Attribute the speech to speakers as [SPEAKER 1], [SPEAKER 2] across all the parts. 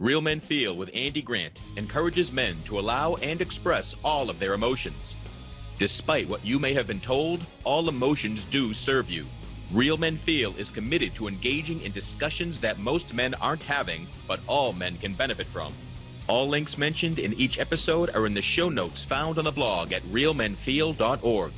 [SPEAKER 1] Real Men Feel with Andy Grant encourages men to allow and express all of their emotions. Despite what you may have been told, all emotions do serve you. Real Men Feel is committed to engaging in discussions that most men aren't having, but all men can benefit from. All links mentioned in each episode are in the show notes found on the blog at realmenfeel.org.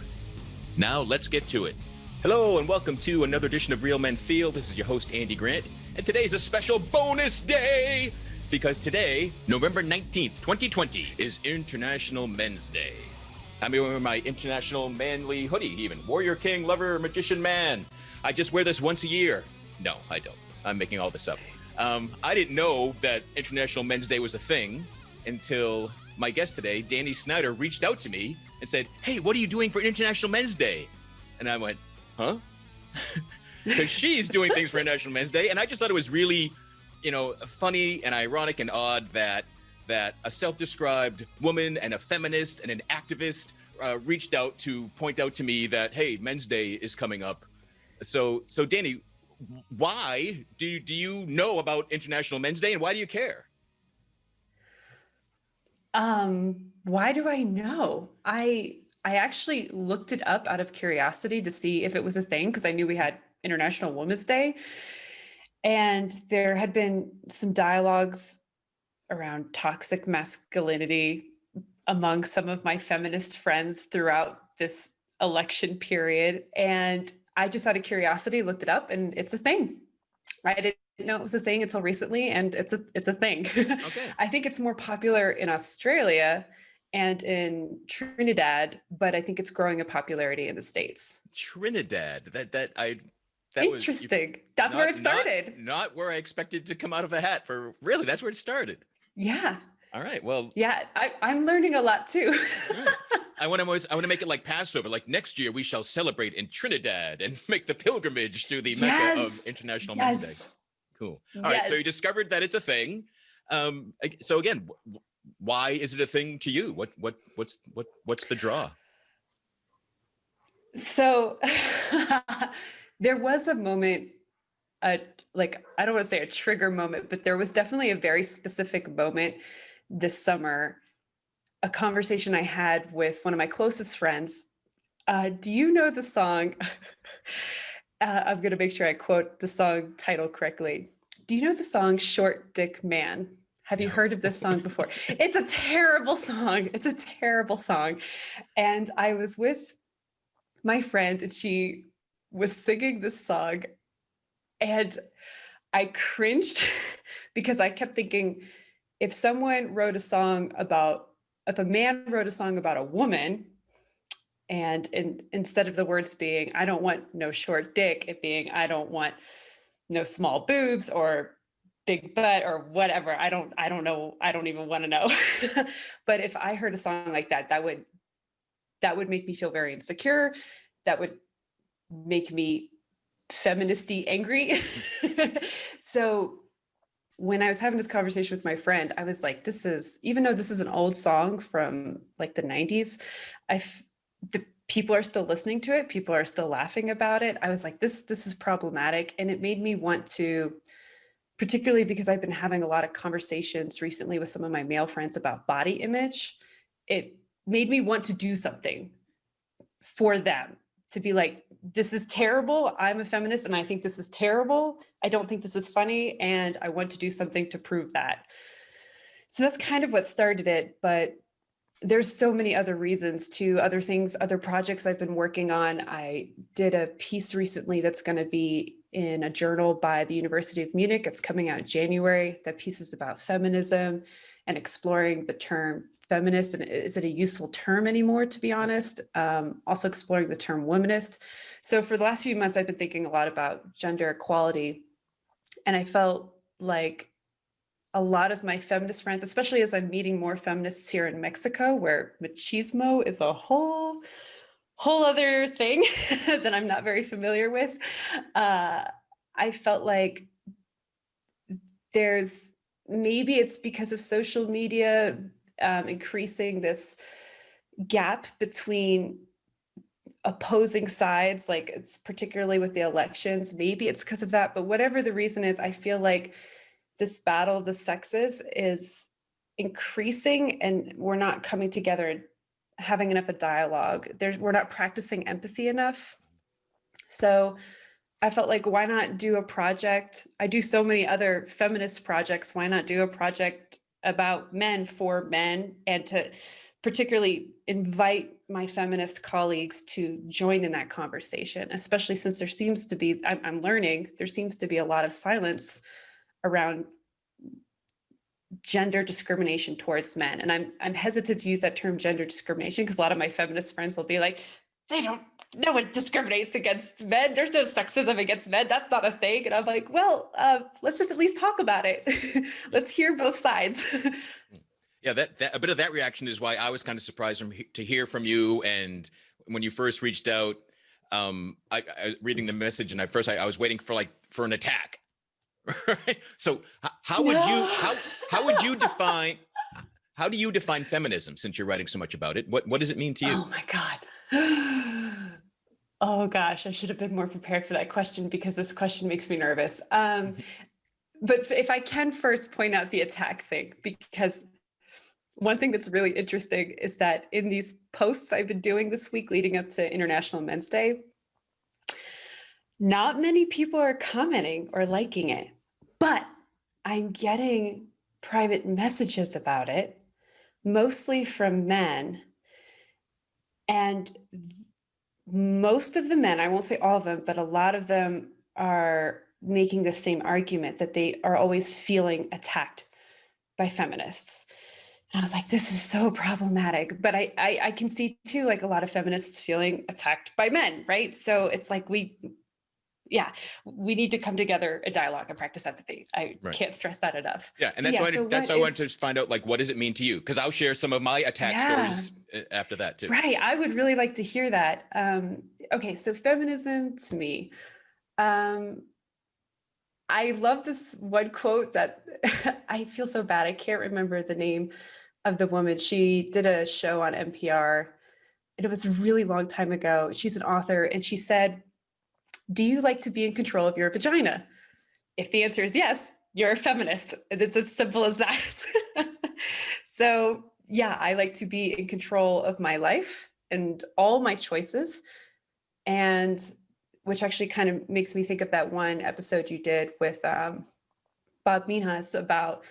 [SPEAKER 1] Now let's get to it. Hello and welcome to another edition of Real Men Feel. This is your host, Andy Grant, and today's a special bonus day because today, November 19th, 2020, is International Men's Day. I'm wearing my international manly hoodie even. Warrior King, Lover, Magician Man. I just wear this once a year. No, I don't. I'm making all this up. I didn't know that International Men's Day was a thing until my guest today, Dannie Snyder, reached out to me and said, "Hey, what are you doing for International Men's Day?" And I went, huh? Because she's doing things for International Men's Day. And I just thought it was really, funny and ironic and odd that a self-described woman and a feminist and an activist reached out to point out to me that, hey, Men's Day is coming up. So Dannie, why do you know about International Men's Day and why do you care?
[SPEAKER 2] Why do I know? I actually looked it up out of curiosity to see if it was a thing because I knew we had International Women's Day. And there had been some dialogues around toxic masculinity among some of my feminist friends throughout this election period. And I just out of curiosity looked it up and it's a thing. I didn't know it was a thing until recently, and it's a thing.
[SPEAKER 1] Okay.
[SPEAKER 2] I think it's more popular in Australia and in Trinidad, but I think it's growing in popularity in the States.
[SPEAKER 1] Trinidad. That
[SPEAKER 2] interesting.
[SPEAKER 1] Was
[SPEAKER 2] that's where it started.
[SPEAKER 1] Not where I expected to come out of a hat for. Really, that's where it started.
[SPEAKER 2] Yeah.
[SPEAKER 1] All right. Well.
[SPEAKER 2] Yeah, I'm learning a lot too.
[SPEAKER 1] Right. I want to make it like Passover. Like next year, we shall celebrate in Trinidad and make the pilgrimage to the Mecca of International Men's Day. Cool. All right. So you discovered that it's a thing. So again, why is it a thing to you? What's the draw?
[SPEAKER 2] So there was a moment, I don't want to say a trigger moment, but there was definitely a very specific moment this summer, a conversation I had with one of my closest friends. Do you know the song? I'm going to make sure I quote the song title correctly. Do you know the song Short Dick Man? Have you heard of this song before? It's a terrible song. It's a terrible song. And I was with my friend and she was singing this song and I cringed because I kept thinking, if a man wrote a song about a woman, and instead of the words being, I don't want no short dick, it being, I don't want no small boobs or big butt or whatever. I don't know. I don't even want to know. But if I heard a song like that, that would make me feel very insecure. That would make me feministy angry. So when I was having this conversation with my friend, I was like, even though this is an old song from like the 90s, the people are still listening to it. People are still laughing about it. I was like, this is problematic. And it made me want to, particularly because I've been having a lot of conversations recently with some of my male friends about body image. It made me want to do something for them, to be like, this is terrible. I'm a feminist and I think this is terrible. I don't think this is funny. And I want to do something to prove that. So that's kind of what started it. But there's so many other reasons too, other things, other projects I've been working on. I did a piece recently that's going to be in a journal by the University of Munich. It's coming out in January. That piece is about feminism and exploring the term feminist and is it a useful term anymore, to be honest. Also exploring the term womanist. So for the last few months, I've been thinking a lot about gender equality. And I felt like a lot of my feminist friends, especially as I'm meeting more feminists here in Mexico, where machismo is a whole other thing that I'm not very familiar with. I felt like maybe it's because of social media increasing this gap between opposing sides, like it's particularly with the elections. Maybe it's because of that, but whatever the reason is, I feel like this battle of the sexes is increasing, and we're not coming together and having enough of dialogue. We're not practicing empathy enough. So I felt like, why not do a project? I do so many other feminist projects. Why not do a project about men for men, and to particularly invite my feminist colleagues to join in that conversation, especially since there seems to be, I'm learning, there seems to be a lot of silence around gender discrimination towards men. And I'm hesitant to use that term, gender discrimination, because a lot of my feminist friends will be like, no one discriminates against men. There's no sexism against men. That's not a thing. And I'm like, well, let's just at least talk about it. Let's hear both sides.
[SPEAKER 1] Yeah, that a bit of that reaction is why I was kind of surprised to hear from you. And when you first reached out, I reading the message, and I was waiting for an attack. Right? So how would you define feminism, since you're writing so much about it? What does it mean to you?
[SPEAKER 2] Oh my God. Oh gosh, I should have been more prepared for that question, because this question makes me nervous. But if I can first point out the attack thing, because one thing that's really interesting is that in these posts I've been doing this week leading up to International Men's Day, not many people are commenting or liking it, but I'm getting private messages about it, mostly from men. And most of the men, I won't say all of them, but a lot of them are making the same argument, that they are always feeling attacked by feminists. And I was like, this is so problematic. But I can see too, like, a lot of feminists feeling attacked by men, right? So it's like, we need to come together and dialogue and practice empathy. I can't stress that enough.
[SPEAKER 1] Yeah, and that's why I wanted to find out, like, what does it mean to you? Because I'll share some of my attack stories after that too.
[SPEAKER 2] Right, I would really like to hear that. Okay, so feminism to me, I love this one quote that I feel so bad. I can't remember the name of the woman. She did a show on NPR, and it was a really long time ago. She's an author, and she said, do you like to be in control of your vagina? If the answer is yes, you're a feminist. And it's as simple as that. So yeah, I like to be in control of my life and all my choices. And which actually kind of makes me think of that one episode you did with Bob Minhas about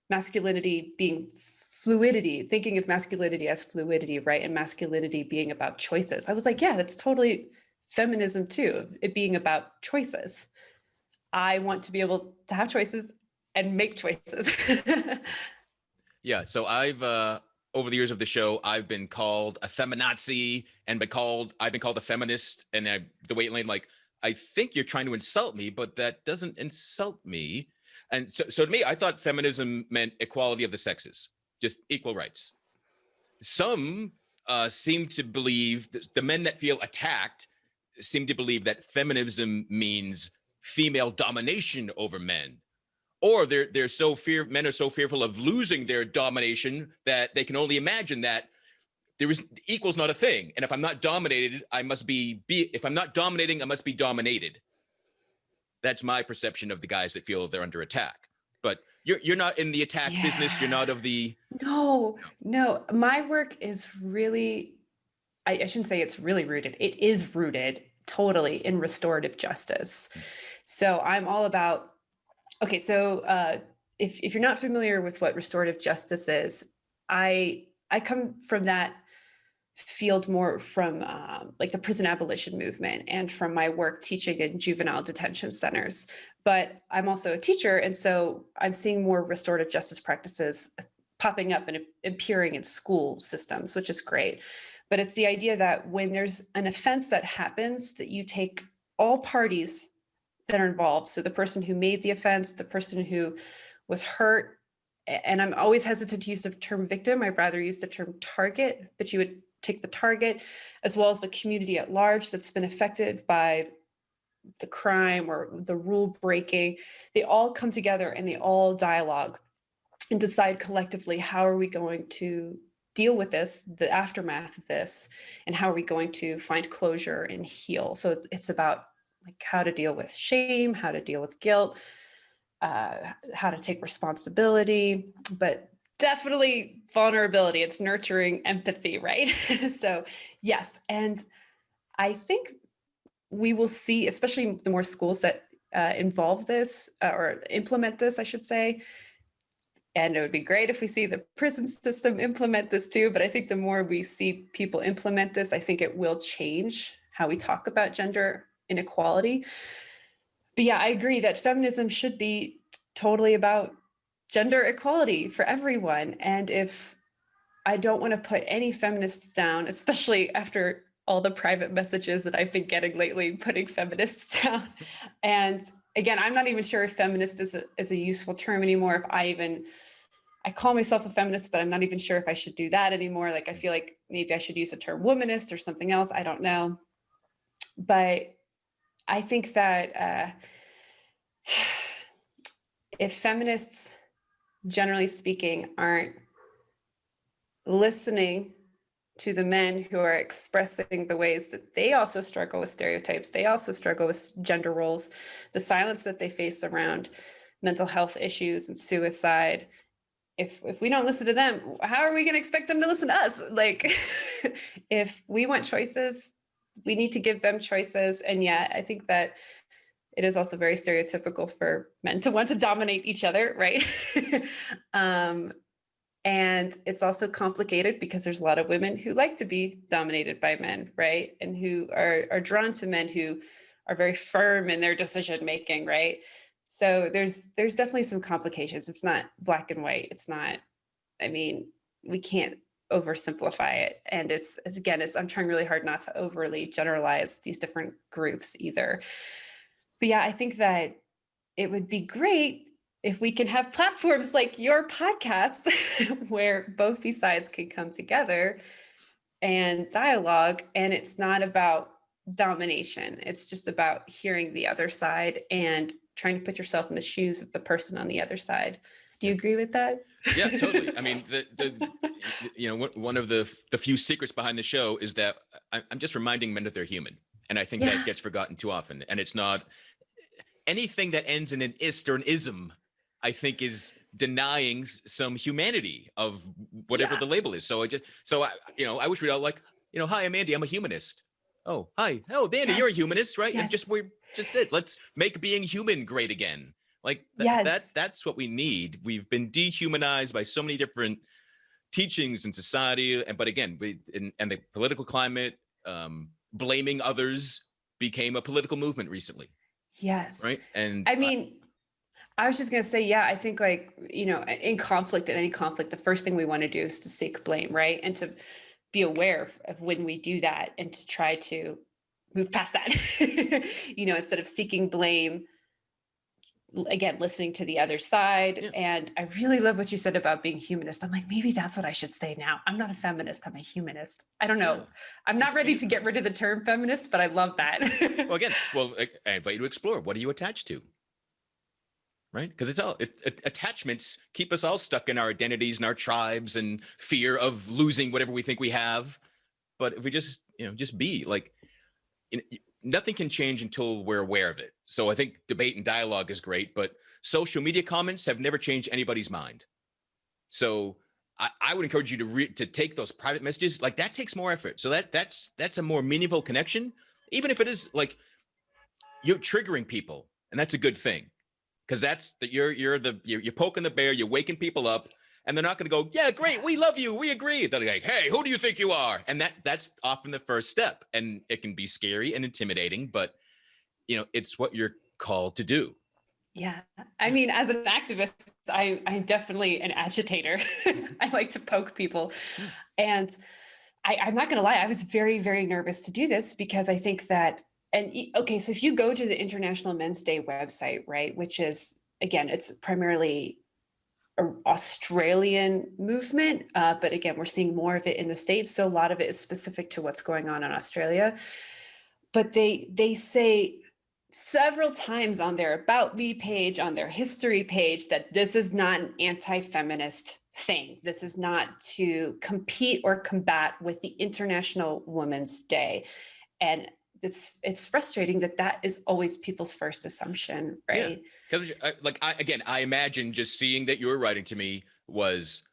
[SPEAKER 2] masculinity being fluidity, thinking of masculinity as fluidity, right? And masculinity being about choices. I was like, yeah, that's totally feminism too, it being about choices. I want to be able to have choices and make choices.
[SPEAKER 1] Yeah, so I've over the years of the show, I've been called a feminazi, and I've been called a feminist, and the way like, I think you're trying to insult me, but that doesn't insult me. And so to me, I thought feminism meant equality of the sexes, just equal rights. Some seem to believe, the men that feel attacked seem to believe that feminism means female domination over men. Or men are so fearful of losing their domination that they can only imagine that equal's not a thing. And if I'm not dominated, if I'm not dominating, I must be dominated. That's my perception of the guys that feel they're under attack. But you're not in the attack business. You're not of the... No.
[SPEAKER 2] My work is really, I shouldn't say it's really rooted. It is rooted totally in restorative justice. So I'm all about, okay, so if you're not familiar with what restorative justice is, I come from that field more from like the prison abolition movement and from my work teaching in juvenile detention centers. But I'm also a teacher, and so I'm seeing more restorative justice practices popping up and appearing in school systems, which is great. But it's the idea that when there's an offense that happens, that you take all parties that are involved. So the person who made the offense, the person who was hurt, and I'm always hesitant to use the term victim. I'd rather use the term target, but you would take the target as well as the community at large that's been affected by the crime or the rule breaking. They all come together and they all dialogue and decide collectively, how are we going to deal with this, the aftermath of this, and how are we going to find closure and heal? So it's about like how to deal with shame, how to deal with guilt. how to take responsibility, but definitely vulnerability. It's nurturing empathy, right? So yes, and I think we will see, especially the more schools that involve this or implement this, I should say. And it would be great if we see the prison system implement this too. But I think the more we see people implement this, I think it will change how we talk about gender inequality. But yeah, I agree that feminism should be totally about gender equality for everyone. And if I don't want to put any feminists down, especially after all the private messages that I've been getting lately, putting feminists down. And again, I'm not even sure if feminist is a useful term anymore. I call myself a feminist, but I'm not even sure if I should do that anymore. Like, I feel like maybe I should use the term womanist or something else. I don't know. But I think that if feminists, generally speaking, aren't listening to the men who are expressing the ways that they also struggle with stereotypes, they also struggle with gender roles, the silence that they face around mental health issues and suicide. If we don't listen to them, how are we going to expect them to listen to us? Like, if we want choices, we need to give them choices. And yet, I think that it is also very stereotypical for men to want to dominate each other, right? And it's also complicated because there's a lot of women who like to be dominated by men, right? And who are drawn to men who are very firm in their decision making, right? So there's definitely some complications. It's not black and white. It's not, I mean, we can't oversimplify it. And it's I'm trying really hard not to overly generalize these different groups either. But yeah, I think that it would be great if we can have platforms like your podcast where both these sides can come together and dialogue. And it's not about domination. It's just about hearing the other side and trying to put yourself in the shoes of the person on the other side. Do you agree with that?
[SPEAKER 1] Yeah, totally. I mean, one of the few secrets behind the show is that I'm just reminding men that they're human. And I think that gets forgotten too often. And it's not anything that ends in an ist or an ism, I think, is denying some humanity of whatever the label is. So I wish we'd all like, hi, I'm Andy, I'm a humanist. Oh, hi. Oh, Danny, you're a humanist, right?
[SPEAKER 2] Yes.
[SPEAKER 1] And we're just it. Let's make being human great again. Like that's what we need. We've been dehumanized by so many different teachings in society. But again, and the political climate, blaming others became a political movement recently.
[SPEAKER 2] Yes.
[SPEAKER 1] Right. And
[SPEAKER 2] I mean, I was just going to say, I think in any conflict, the first thing we want to do is to seek blame, right? And to be aware of when we do that and to try to move past that, instead of seeking blame, again, listening to the other side. Yeah. And I really love what you said about being humanist. I'm like, maybe that's what I should say now. I'm not a feminist. I'm a humanist. I don't know. Yeah. I'm not ready to get rid of the term feminist, but I love that.
[SPEAKER 1] I invite you to explore. What are you attached to? Right? Because attachments keep us all stuck in our identities and our tribes and fear of losing whatever we think we have. But if we just be like, nothing can change until we're aware of it. So I think debate and dialogue is great, but social media comments have never changed anybody's mind. So I would encourage you to take those private messages. Like, that takes more effort. So that's a more meaningful connection, even if it is like you're triggering people, and that's a good thing. Because you're poking the bear, you're waking people up, and they're not going to go, yeah, great, we love you, we agree. They're like, hey, who do you think you are? And that's often the first step, and it can be scary and intimidating, but it's what you're called to do.
[SPEAKER 2] Yeah, I mean, as an activist, I'm definitely an agitator. I like to poke people, and I'm not going to lie, I was very, very nervous to do this because I think that. And okay, so if you go to the International Men's Day website, right, which is, again, it's primarily an Australian movement, but again, we're seeing more of it in the States. So a lot of it is specific to what's going on in Australia. But they say several times on their About Me page, on their history page, that this is not an anti-feminist thing. This is not to compete or combat with the International Women's Day. And it's frustrating that is always people's first assumption, right?
[SPEAKER 1] Yeah. Because I imagine just seeing that you were writing to me was,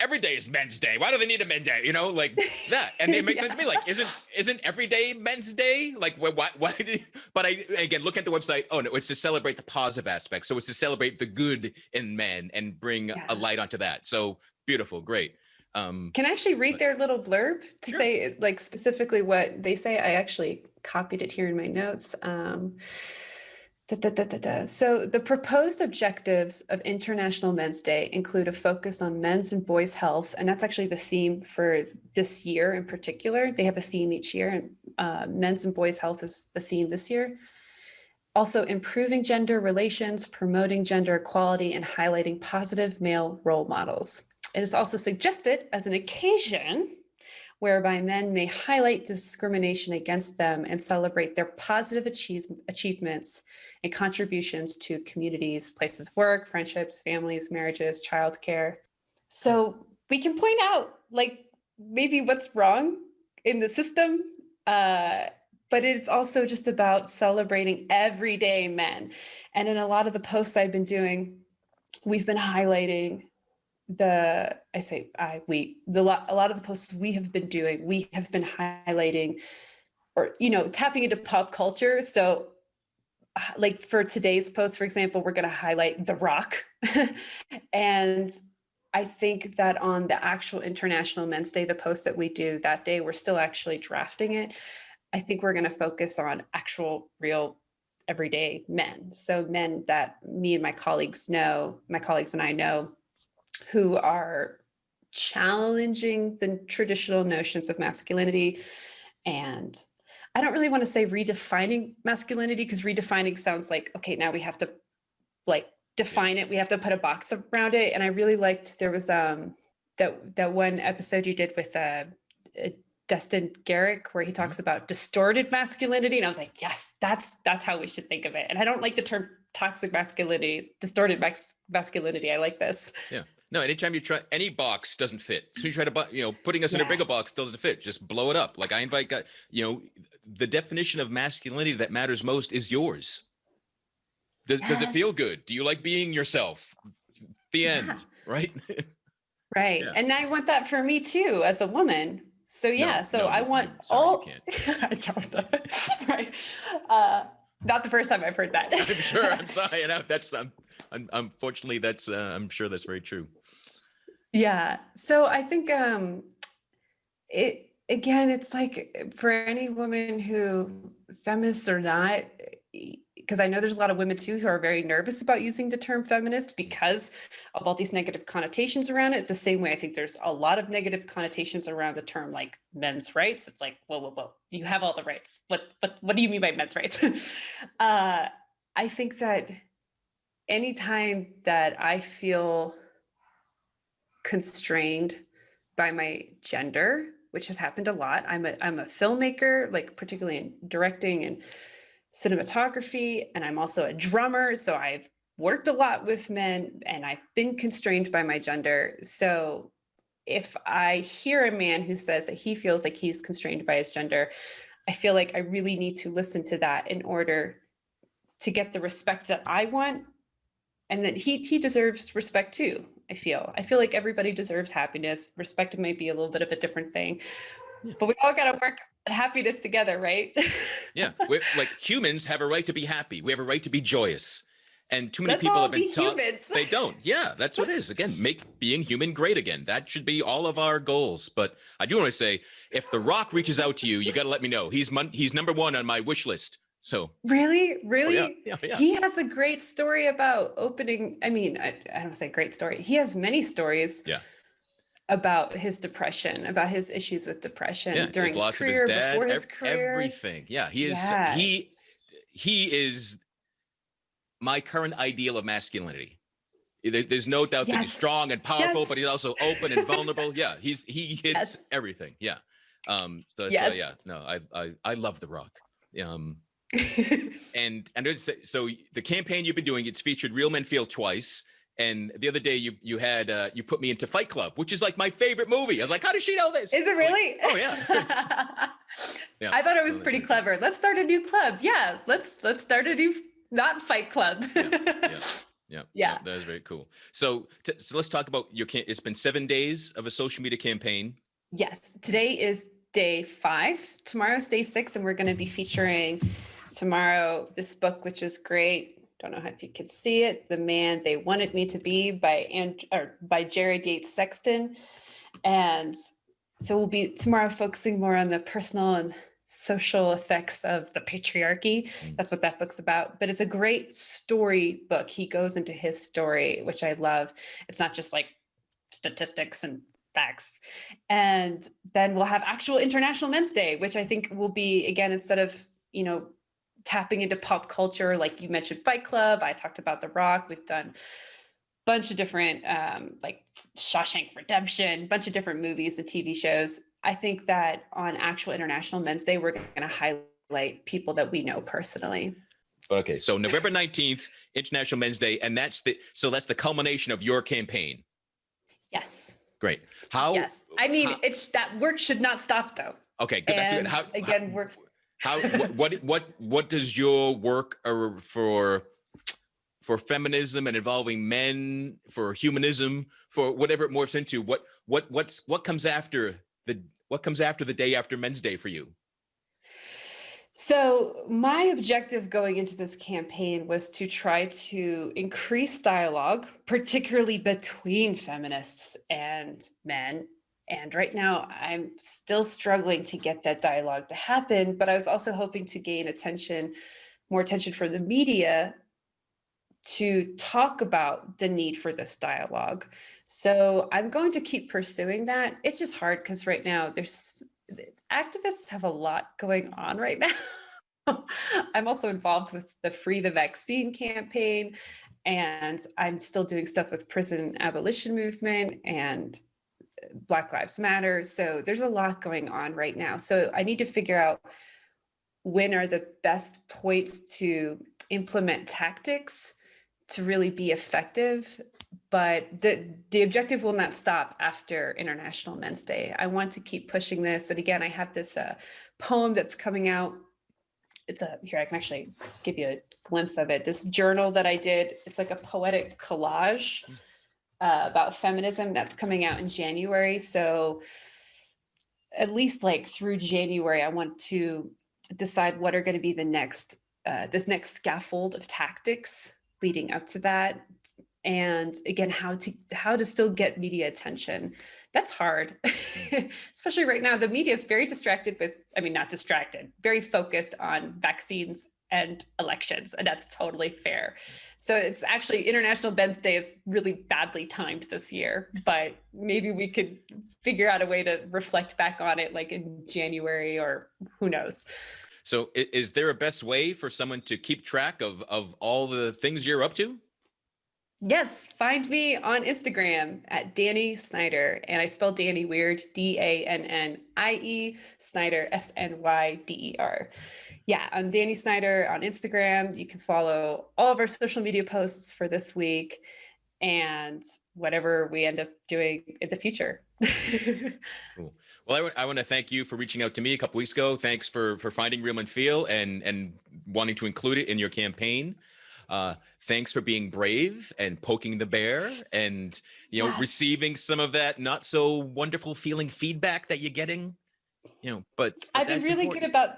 [SPEAKER 1] every day is Men's Day. Why do they need a Men's Day? Like that. And it makes sense to me. Like, isn't every day Men's Day? Like, why did? But again, look at the website. Oh no, it's to celebrate the positive aspects. So it's to celebrate the good in men and bring a light onto that. So beautiful, great.
[SPEAKER 2] Can I actually read their little blurb to say like specifically what they say? I actually copied it here in my notes. So the proposed objectives of International Men's Day include a focus on men's and boys' health, and that's actually the theme for this year in particular. They have a theme each year, and men's and boys' health is the theme this year. Also, improving gender relations, promoting gender equality, and highlighting positive male role models. It is also suggested as an occasion whereby men may highlight discrimination against them and celebrate their positive achievements and contributions to communities, places of work, friendships, families, marriages, childcare. So we can point out like maybe what's wrong in the system, but it's also just about celebrating everyday men. And in a lot of the posts I've been doing, we've been highlighting a lot of the posts we have been doing, we have been highlighting or, tapping into pop culture. So like for today's post, for example, we're going to highlight The Rock. And I think that on the actual International Men's Day, the post that we do that day, we're still actually drafting it. I think we're going to focus on actual real everyday men. So men that me and my colleagues and I know, who are challenging the traditional notions of masculinity. And I don't really want to say redefining masculinity, because redefining sounds like, okay, now we have to like define it. We have to put a box around it. And I really liked, there was that one episode you did with Destin Garrick, where he talks about distorted masculinity. And I was like, yes, that's how we should think of it. And I don't like the term toxic masculinity, distorted masculinity. I like this.
[SPEAKER 1] Yeah. No, anytime you try, any box doesn't fit. So you try to, putting us in a bigger box doesn't fit. Just blow it up. Like I invite guys, the definition of masculinity that matters most is yours. Does it feel good? Do you like being yourself? The end, right?
[SPEAKER 2] Right. Yeah. And I want that for me too, as a woman. So I want all. I don't know. Right. Not the first time I've heard that.
[SPEAKER 1] I'm sure. I'm sorry. Unfortunately, that's. I'm sure that's very true.
[SPEAKER 2] Yeah. So I think it's like for any woman who, feminists or not, because I know there's a lot of women too who are very nervous about using the term feminist because of all these negative connotations around it. The same way I think there's a lot of negative connotations around the term like men's rights. It's like, whoa, you have all the rights. What do you mean by men's rights? I think that anytime that I feel constrained by my gender, which has happened a lot. I'm a filmmaker, like particularly in directing and cinematography, and I'm also a drummer. So I've worked a lot with men and I've been constrained by my gender. So if I hear a man who says that he feels like he's constrained by his gender, I feel like I really need to listen to that in order to get the respect that I want, and that he deserves respect too. I feel like everybody deserves happiness. Respect may be a little bit of a different thing, but we all got to work on happiness together, right?
[SPEAKER 1] Yeah, we're like humans have a right to be happy. We have a right to be joyous, and too many people have been taught they don't. Yeah, that's what it is. Again, make being human great again. That should be all of our goals. But I do want to say, if The Rock reaches out to you, you got to let me know. He's number one on my wish list. So
[SPEAKER 2] really,
[SPEAKER 1] oh, yeah.
[SPEAKER 2] He has a great story about opening. I mean, I don't say great story. He has many stories.
[SPEAKER 1] Yeah.
[SPEAKER 2] About his depression, about his issues with depression during his career,
[SPEAKER 1] dad,
[SPEAKER 2] before his career,
[SPEAKER 1] everything. Yeah, he is my current ideal of masculinity. There's no doubt that he's strong and powerful, but he's also open and vulnerable. Yeah, he hits everything. Yeah. I love The Rock. And so the campaign you've been doing, it's featured Real Men Feel twice. And the other day you had you put me into Fight Club, which is like my favorite movie. I was like, how does she know this?
[SPEAKER 2] Is it really?
[SPEAKER 1] Like, oh yeah. Yeah.
[SPEAKER 2] I thought it was
[SPEAKER 1] So
[SPEAKER 2] pretty clever. Let's start a new club. Yeah, let's start a new not fight club.
[SPEAKER 1] yeah.
[SPEAKER 2] Yeah.
[SPEAKER 1] That is very cool. So let's talk about it's been 7 days of a social media campaign.
[SPEAKER 2] Yes. Today is day 5. Tomorrow's day 6, and we're going to be featuring tomorrow this book, which is great. Don't know if you could see it. The Man They Wanted Me to Be by Jared Yates Sexton. And so we'll be tomorrow focusing more on the personal and social effects of the patriarchy. That's what that book's about. But it's a great story book. He goes into his story, which I love. It's not just like statistics and facts. And then we'll have actual International Men's Day, which I think will be, again, instead of, tapping into pop culture, like you mentioned Fight Club, I talked about The Rock, we've done bunch of different like Shawshank Redemption, bunch of different movies and TV shows. I think that on actual International Men's Day, we're going to highlight people that we know personally.
[SPEAKER 1] Okay, so November 19th, International Men's Day, and that's the culmination of your campaign.
[SPEAKER 2] Yes.
[SPEAKER 1] Great. How?
[SPEAKER 2] Yes. I mean, it's that work should not stop though.
[SPEAKER 1] Okay, good.
[SPEAKER 2] And
[SPEAKER 1] what does your work for feminism and involving men, for humanism, for whatever it morphs into, what comes after the day after Men's Day for you?
[SPEAKER 2] So my objective going into this campaign was to try to increase dialogue, particularly between feminists and men. And right now I'm still struggling to get that dialogue to happen, but I was also hoping to gain more attention from the media to talk about the need for this dialogue. So I'm going to keep pursuing that. It's just hard because right now activists have a lot going on right now. I'm also involved with the Free the Vaccine campaign, and I'm still doing stuff with prison abolition movement and Black Lives Matter. So there's a lot going on right now. So I need to figure out when are the best points to implement tactics to really be effective. But the objective will not stop after International Men's Day. I want to keep pushing this. And again, I have this poem that's coming out. Here, I can actually give you a glimpse of it. This journal that I did, it's like a poetic collage about feminism that's coming out in January. So at least like through January, I want to decide what are going to be this next scaffold of tactics leading up to that. And again, how to still get media attention. That's hard, especially right now. The media is very very focused on vaccines and elections, and that's totally fair. So it's actually International Men's Day is really badly timed this year, but maybe we could figure out a way to reflect back on it like in January or who knows.
[SPEAKER 1] So is there a best way for someone to keep track of all the things you're up to?
[SPEAKER 2] Yes, find me on Instagram at Dannie Snyder, and I spell Dannie weird, Dannie Snyder, Snyder. Yeah, I'm Dannie Snyder on Instagram. You can follow all of our social media posts for this week and whatever we end up doing in the future.
[SPEAKER 1] Cool. Well, I want to thank you for reaching out to me a couple weeks ago. Thanks for finding Real Men Feel and wanting to include it in your campaign. Thanks for being brave and poking the bear and,
[SPEAKER 2] Yes.
[SPEAKER 1] receiving some of that not so wonderful feeling feedback that you're getting, but
[SPEAKER 2] I've been really
[SPEAKER 1] important.
[SPEAKER 2] good about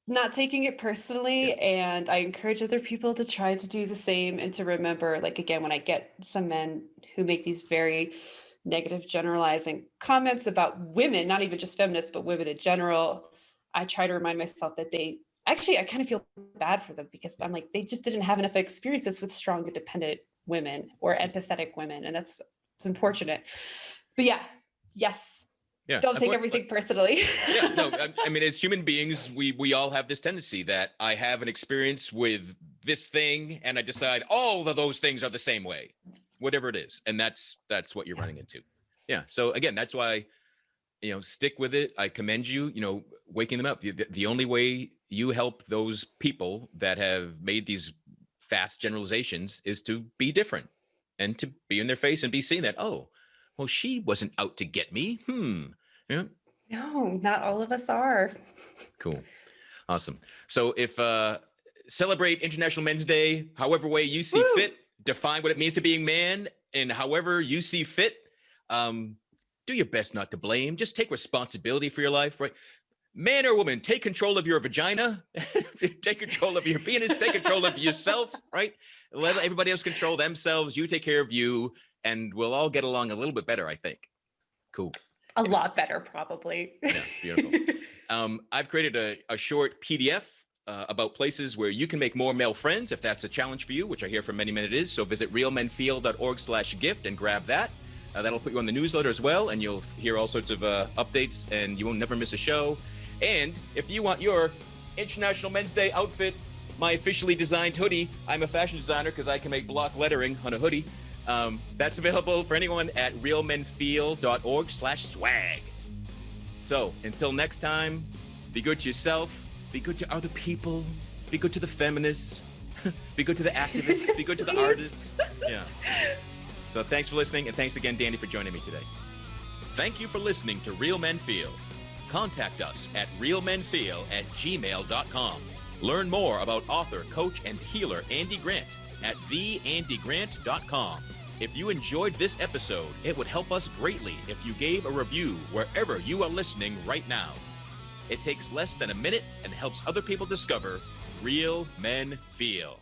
[SPEAKER 2] not taking it personally. And I encourage other people to try to do the same and to remember, like, again, when I get some men who make these very negative generalizing comments about women, not even just feminists, but women in general, I try to remind myself that I kind of feel bad for them because I'm like, they just didn't have enough experiences with strong, independent women or empathetic women. And it's unfortunate. But yes.
[SPEAKER 1] Yeah.
[SPEAKER 2] Don't take everything personally.
[SPEAKER 1] Yeah, no, I mean, as human beings, we all have this tendency that I have an experience with this thing and I decide all of those things are the same way, whatever it is. And that's what you're running into. Yeah. So again, that's why, stick with it. I commend you, waking them up. The only way you help those people that have made these fast generalizations is to be different and to be in their face and be seen that, oh, well, she wasn't out to get me.
[SPEAKER 2] No, not all of us are.
[SPEAKER 1] Cool. Awesome. So if celebrate International Men's Day however way you see
[SPEAKER 2] Woo!
[SPEAKER 1] fit, define what it means to be a man and however you see fit. Do your best not to blame. Just take responsibility for your life, right? Man or woman, take control of your vagina, take control of your penis, take control of yourself, right? Let everybody else control themselves. You take care of you, and we'll all get along a little bit better, I think. Cool.
[SPEAKER 2] A lot better, probably.
[SPEAKER 1] Yeah, beautiful. I've created a short PDF about places where you can make more male friends if that's a challenge for you, which I hear from many men it is. So visit realmenfeel.org/gift and grab that. That'll put you on the newsletter as well, and you'll hear all sorts of updates, and you won't never miss a show. And if you want your International Men's Day outfit, my officially designed hoodie, I'm a fashion designer because I can make block lettering on a hoodie. That's available for anyone at realmenfeel.org/swag. So until next time, be good to yourself, be good to other people, be good to the feminists, be good to the activists, be good to the artists. Yeah. So thanks for listening, and thanks again, Danny, for joining me today. Thank you for listening to Real Men Feel. Contact us at realmenfeel@gmail.com. Learn more about author, coach, and healer Andy Grant at theandygrant.com. If you enjoyed this episode, it would help us greatly if you gave a review wherever you are listening right now. It takes less than a minute and helps other people discover Real Men Feel.